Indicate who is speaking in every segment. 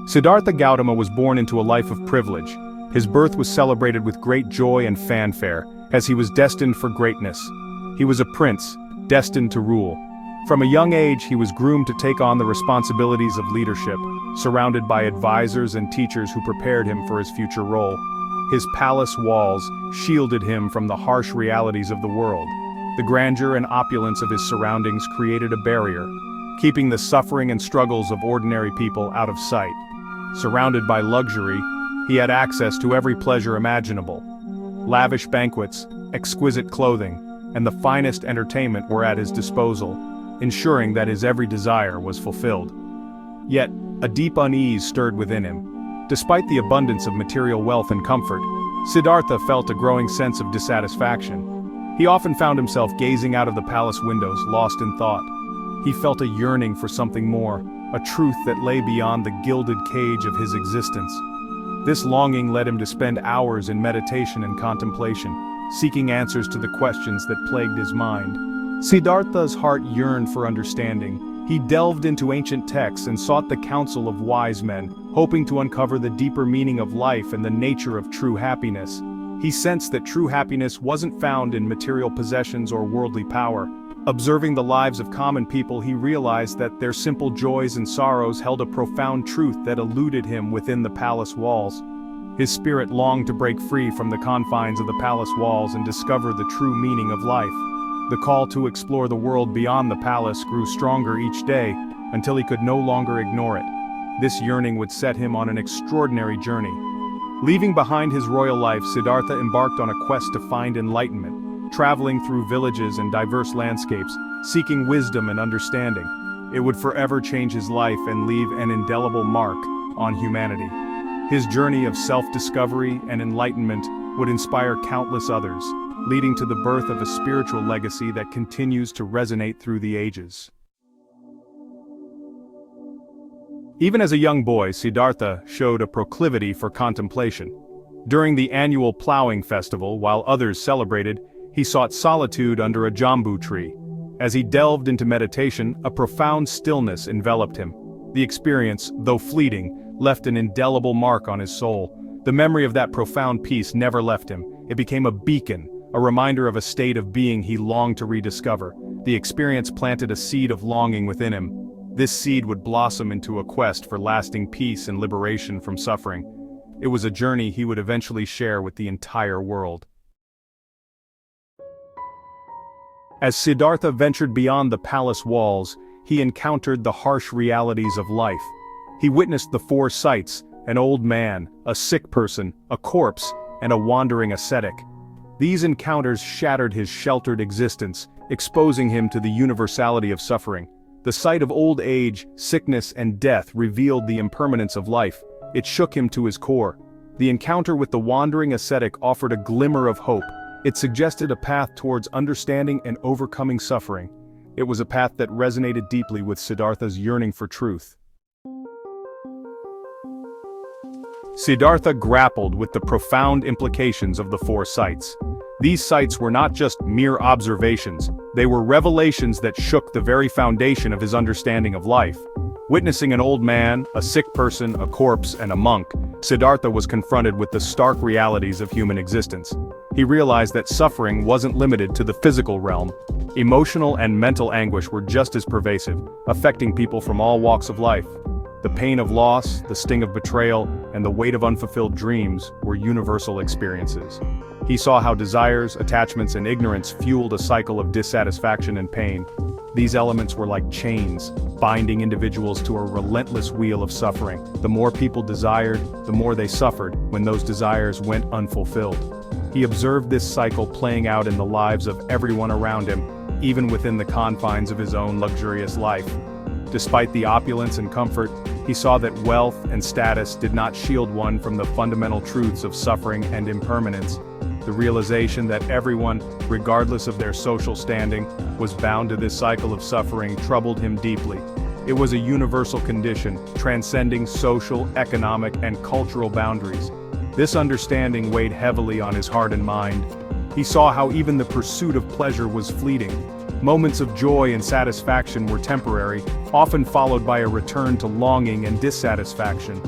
Speaker 1: Siddhartha Gautama was born into a life of privilege. His birth was celebrated with great joy and fanfare, as he was destined for greatness. He was a prince, destined to rule. From a young age he was groomed to take on the responsibilities of leadership, surrounded by advisors and teachers who prepared him for his future role. His palace walls shielded him from the harsh realities of the world. The grandeur and opulence of his surroundings created a barrier, keeping the suffering and struggles of ordinary people out of sight. Surrounded by luxury, he had access to every pleasure imaginable. Lavish banquets, exquisite clothing, and the finest entertainment were at his disposal, ensuring that his every desire was fulfilled. Yet, a deep unease stirred within him. Despite the abundance of material wealth and comfort, Siddhartha felt a growing sense of dissatisfaction. He often found himself gazing out of the palace windows, lost in thought. He felt a yearning for something more, a truth that lay beyond the gilded cage of his existence. This longing led him to spend hours in meditation and contemplation, seeking answers to the questions that plagued his mind. Siddhartha's heart yearned for understanding. He delved into ancient texts and sought the counsel of wise men, hoping to uncover the deeper meaning of life and the nature of true happiness. He sensed that true happiness wasn't found in material possessions or worldly power. Observing the lives of common people, he realized that their simple joys and sorrows held a profound truth that eluded him within the palace walls. His spirit longed to break free from the confines of the palace walls and discover the true meaning of life. The call to explore the world beyond the palace grew stronger each day, until he could no longer ignore it. This yearning would set him on an extraordinary journey. Leaving behind his royal life, Siddhartha embarked on a quest to find enlightenment, traveling through villages and diverse landscapes, seeking wisdom and understanding. It would forever change his life and leave an indelible mark on humanity. His journey of self-discovery and enlightenment would inspire countless others, leading to the birth of a spiritual legacy that continues to resonate through the ages. Even as a young boy, Siddhartha showed a proclivity for contemplation. During the annual plowing festival, while others celebrated, he sought solitude under a jambu tree. As he delved into meditation, a profound stillness enveloped him. The experience, though fleeting, left an indelible mark on his soul. The memory of that profound peace never left him. It became a beacon, a reminder of a state of being he longed to rediscover. The experience planted a seed of longing within him. This seed would blossom into a quest for lasting peace and liberation from suffering. It was a journey he would eventually share with the entire world. As Siddhartha ventured beyond the palace walls, he encountered the harsh realities of life. He witnessed the four sights: an old man, a sick person, a corpse, and a wandering ascetic. These encounters shattered his sheltered existence, exposing him to the universality of suffering. The sight of old age, sickness, and death revealed the impermanence of life. It shook him to his core. The encounter with the wandering ascetic offered a glimmer of hope. It suggested a path towards understanding and overcoming suffering. It was a path that resonated deeply with Siddhartha's yearning for truth. Siddhartha grappled with the profound implications of the four sights. These sights were not just mere observations, they were revelations that shook the very foundation of his understanding of life. Witnessing an old man, a sick person, a corpse, and a monk, Siddhartha was confronted with the stark realities of human existence. He realized that suffering wasn't limited to the physical realm. Emotional and mental anguish were just as pervasive, affecting people from all walks of life. The pain of loss, the sting of betrayal, and the weight of unfulfilled dreams were universal experiences. He saw how desires, attachments, and ignorance fueled a cycle of dissatisfaction and pain. These elements were like chains, binding individuals to a relentless wheel of suffering. The more people desired, the more they suffered when those desires went unfulfilled. He observed this cycle playing out in the lives of everyone around him, even within the confines of his own luxurious life. Despite the opulence and comfort, he saw that wealth and status did not shield one from the fundamental truths of suffering and impermanence. The realization that everyone, regardless of their social standing, was bound to this cycle of suffering troubled him deeply. It was a universal condition, transcending social, economic, and cultural boundaries. This understanding weighed heavily on his heart and mind. He saw how even the pursuit of pleasure was fleeting. Moments of joy and satisfaction were temporary, often followed by a return to longing and dissatisfaction.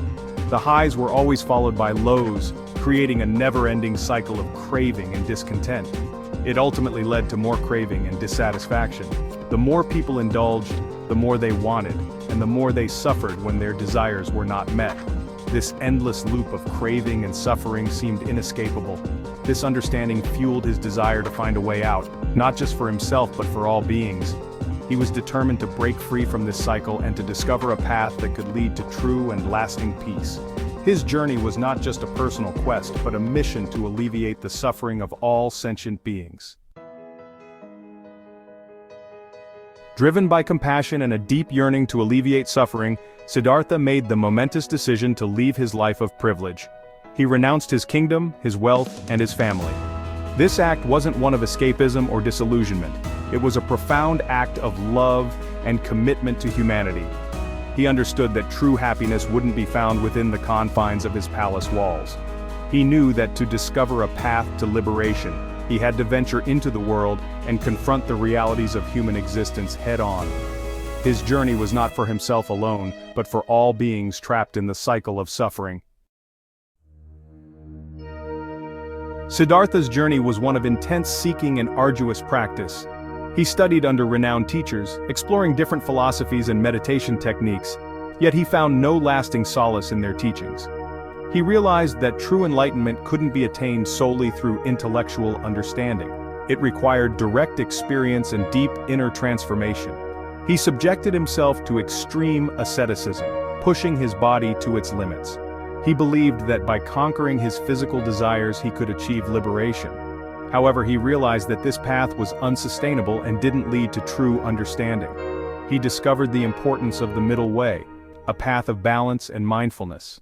Speaker 1: The highs were always followed by lows, creating a never-ending cycle of craving and discontent. It ultimately led to more craving and dissatisfaction. The more people indulged, the more they wanted, and the more they suffered when their desires were not met. This endless loop of craving and suffering seemed inescapable. This understanding fueled his desire to find a way out, not just for himself but for all beings. He was determined to break free from this cycle and to discover a path that could lead to true and lasting peace. His journey was not just a personal quest, but a mission to alleviate the suffering of all sentient beings. Driven by compassion and a deep yearning to alleviate suffering, Siddhartha made the momentous decision to leave his life of privilege. He renounced his kingdom, his wealth, and his family. This act wasn't one of escapism or disillusionment. It was a profound act of love and commitment to humanity. He understood that true happiness wouldn't be found within the confines of his palace walls. He knew that to discover a path to liberation, he had to venture into the world and confront the realities of human existence head-on. His journey was not for himself alone, but for all beings trapped in the cycle of suffering. Siddhartha's journey was one of intense seeking and arduous practice. He studied under renowned teachers, exploring different philosophies and meditation techniques, yet he found no lasting solace in their teachings. He realized that true enlightenment couldn't be attained solely through intellectual understanding. It required direct experience and deep inner transformation. He subjected himself to extreme asceticism, pushing his body to its limits. He believed that by conquering his physical desires he could achieve liberation. However, he realized that this path was unsustainable and didn't lead to true understanding. He discovered the importance of the middle way, a path of balance and mindfulness.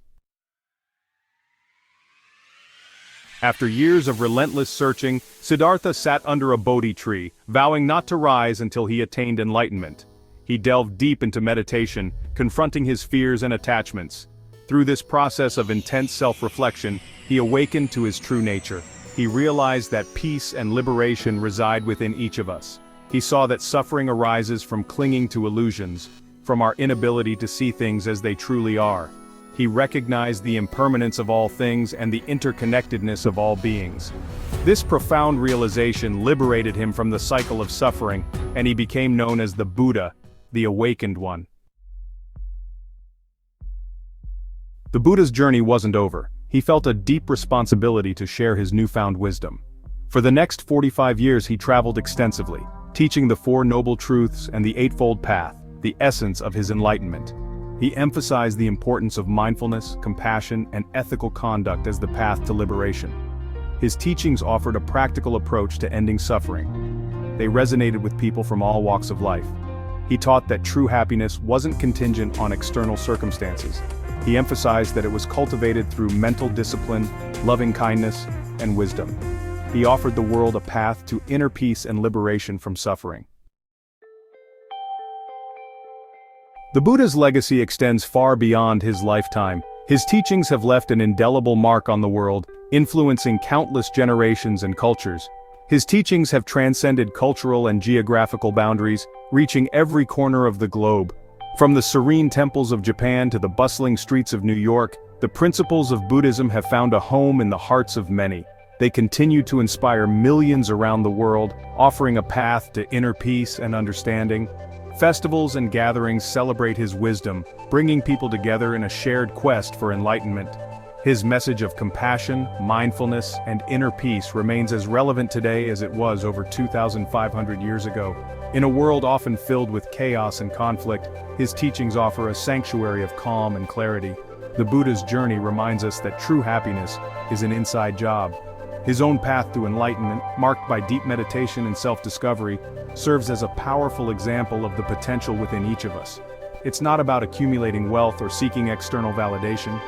Speaker 1: After years of relentless searching, Siddhartha sat under a Bodhi tree, vowing not to rise until he attained enlightenment. He delved deep into meditation, confronting his fears and attachments. Through this process of intense self-reflection, he awakened to his true nature. He realized that peace and liberation reside within each of us. He saw that suffering arises from clinging to illusions, from our inability to see things as they truly are. He recognized the impermanence of all things and the interconnectedness of all beings. This profound realization liberated him from the cycle of suffering, and he became known as the Buddha, the Awakened One. The Buddha's journey wasn't over. He felt a deep responsibility to share his newfound wisdom. For the next 45 years he traveled extensively, teaching the Four Noble Truths and the Eightfold Path, the essence of his enlightenment. He emphasized the importance of mindfulness, compassion, and ethical conduct as the path to liberation. His teachings offered a practical approach to ending suffering. They resonated with people from all walks of life. He taught that true happiness wasn't contingent on external circumstances. He emphasized that it was cultivated through mental discipline, loving kindness, and wisdom. He offered the world a path to inner peace and liberation from suffering. The Buddha's legacy extends far beyond his lifetime. His teachings have left an indelible mark on the world, influencing countless generations and cultures. His teachings have transcended cultural and geographical boundaries, reaching every corner of the globe. From the serene temples of Japan to the bustling streets of New York, the principles of Buddhism have found a home in the hearts of many. They continue to inspire millions around the world, offering a path to inner peace and understanding. Festivals and gatherings celebrate his wisdom, bringing people together in a shared quest for enlightenment. His message of compassion, mindfulness, and inner peace remains as relevant today as it was over 2,500 years ago. In a world often filled with chaos and conflict, his teachings offer a sanctuary of calm and clarity. The Buddha's journey reminds us that true happiness is an inside job. His own path to enlightenment, marked by deep meditation and self-discovery, serves as a powerful example of the potential within each of us. It's not about accumulating wealth or seeking external validation.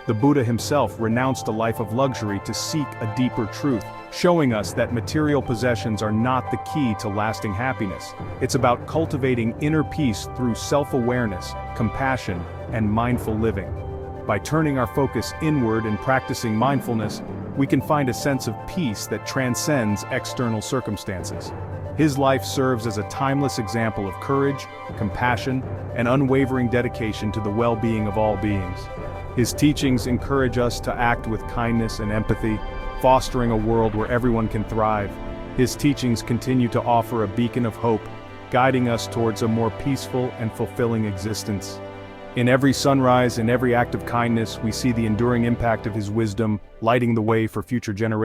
Speaker 1: The Buddha himself renounced a life of luxury to seek a deeper truth, showing us that material possessions are not the key to lasting happiness. It's about cultivating inner peace through self-awareness, compassion, and mindful living. By turning our focus inward and practicing mindfulness, we can find a sense of peace that transcends external circumstances. His life serves as a timeless example of courage, compassion, and unwavering dedication to the well-being of all beings. His teachings encourage us to act with kindness and empathy, fostering a world where everyone can thrive. His teachings continue to offer a beacon of hope, guiding us towards a more peaceful and fulfilling existence. In every sunrise and every act of kindness, we see the enduring impact of his wisdom, lighting the way for future generations.